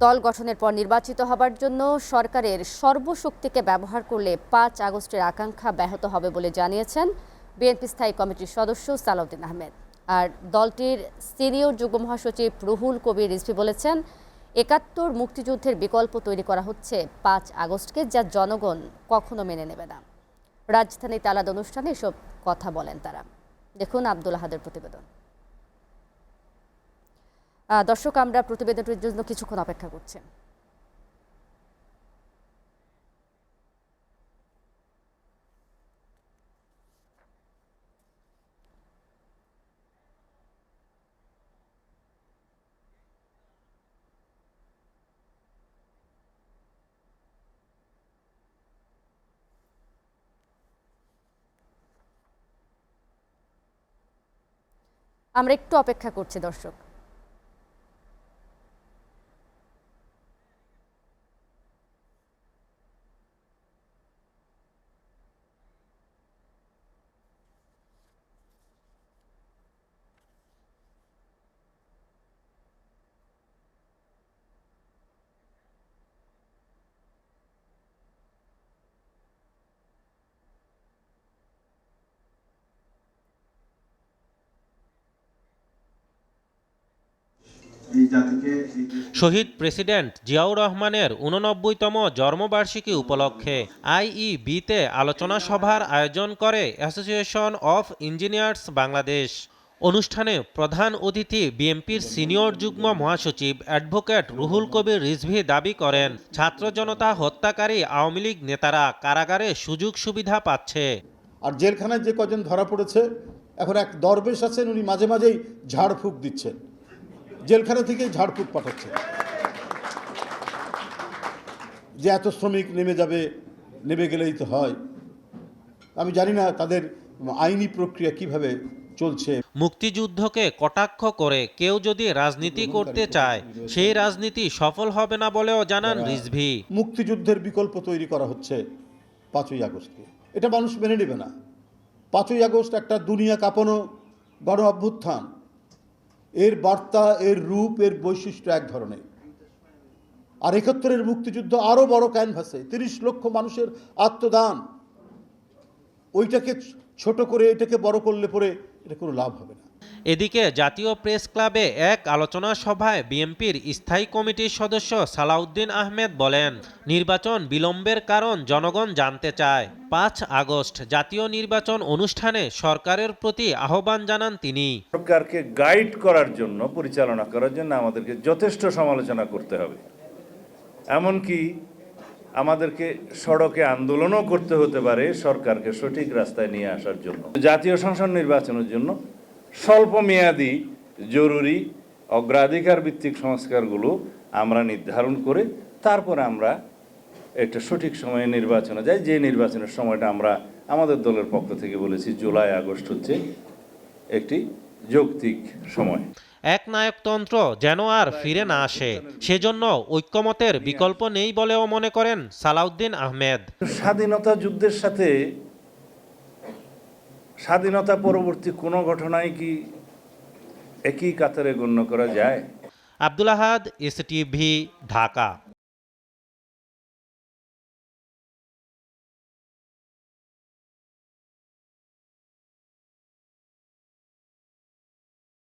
দল গঠনের পর নির্বাচিত হবার জন্য সরকারের সর্বশক্তিকে ব্যবহার করলে ৫ আগস্টের আকাঙ্ক্ষা ব্যাহত হবে বলে জানিয়েছেন বিএনপি স্থায়ী কমিটির সদস্য সালাউদ্দিন আহমেদ। আর দলটির সিনিয়র যুগ্ম মহাসচিব রুহুল কবির রিজভী বলেছেন, ৭১ মুক্তিযুদ্ধের বিকল্প তৈরি করা হচ্ছে ৫ আগস্টকে, যা জনগণ কখনো মেনে নেবে না। রাজধানীতে আলাদা অনুষ্ঠানে এসব কথা বলেন তারা। দেখুন আব্দুল আহাদের প্রতিবেদন। দর্শক, আমরা প্রতিবেদনটির জন্য কিছুক্ষণ অপেক্ষা করছি। আমরা একটু অপেক্ষা করছি দর্শক। শহীদ প্রেসিডেন্ট জিয়াউর রহমানের ৮৯তম জন্মবার্ষিকী উপলক্ষে আইইবিতে আলোচনা সভার আয়োজন করে অ্যাসোসিয়েশন অফ ইঞ্জিনিয়ার্স বাংলাদেশ। অনুষ্ঠানে প্রধান অতিথি বিএনপির সিনিয়র যুগ্ম মহাসচিব অ্যাডভোকেট রুহুল কবির রিজভী দাবি করেন, ছাত্র জনতা হত্যাকারী আওয়ামী লীগ নেতারা কারাগারে সুযোগ সুবিধা পাচ্ছে। আর জেলখানায় যে কজন ধরা পড়েছে, এখন এক দরবেশ আছেন, উনি মাঝে মাঝেই ঝাড়ফুঁক দিচ্ছেন, জেলখানা থেকেই ঝাড়ফুঁক পাঠাচ্ছে যে এত শ্রমিক নেমে গেলেই তো হয়। আমি জানি না তাদের আইনি প্রক্রিয়া কিভাবে চলছে। মুক্তিযুদ্ধকে কটাক্ষ করে কেউ যদি রাজনীতি করতে চায়, সেই রাজনীতি সফল হবে না বলেও জানান রিজভী। মুক্তিযুদ্ধের বিকল্প তৈরি করা হচ্ছে ৫ই আগস্টকে, এটা মানুষ মেনে নেবে না। ৫ই আগস্ট একটা দুনিয়া কাঁপানো গণ অভ্যুত্থান, এর বার্তা, এর রূপ, এর বৈশিষ্ট্য এক ধরনের। আর ৭১-এর মুক্তিযুদ্ধ আরও বড় ক্যানভাসে ৩০ লক্ষ মানুষের আত্মদান, ওইটাকে ছোট করে এটাকে বড় করলে পরে এটা কোনো লাভ হবে না। এদিকে জাতীয় প্রেস ক্লাবে এক আলোচনা সভায় বিএনপির স্থায়ী কমিটির সদস্য সালাউদ্দিন আহমেদ বলেন, নির্বাচন বিলম্বের কারণ জনগণ জানতে চায়। ৫ আগস্ট জাতীয় নির্বাচন অনুষ্ঠানে সরকারের প্রতি আহ্বান জানান তিনি। সরকারকে গাইড করার জন্য, পরিচালনা করার জন্য আমাদেরকে যথেষ্ট সমালোচনা করতে হবে। এমনকি আমাদেরকে সড়কে আন্দোলনও করতে হতে পারে সরকারকে সঠিক রাস্তায় নিয়ে আসার জন্য। জাতীয় সংসদ নির্বাচনের জন্য স্বল্প মেয়াদী জরুরি অগ্রাধিকার ভিত্তিক সংস্কারগুলো আমরা নির্ধারণ করে তারপরে আমরা একটা সঠিক সময়ে নির্বাচনে যাই। যে নির্বাচনের সময়টা আমরা আমাদের দলের পক্ষ থেকে বলেছি জুলাই আগস্ট হচ্ছে একটি যৌক্তিক সময়। একনায়কতন্ত্র যেন আর ফিরে না আসে, সেজন্য ঐক্যমতের বিকল্প নেই বলেও মনে করেন সালাউদ্দিন আহমেদ। স্বাধীনতা যুদ্ধের সাথে স্বাধীনতা পরবর্তী কোনো ঘটনাই কি একই কাতারে গণ্য করা যায়? আব্দুল আহাদ, এসটিভি, ঢাকা।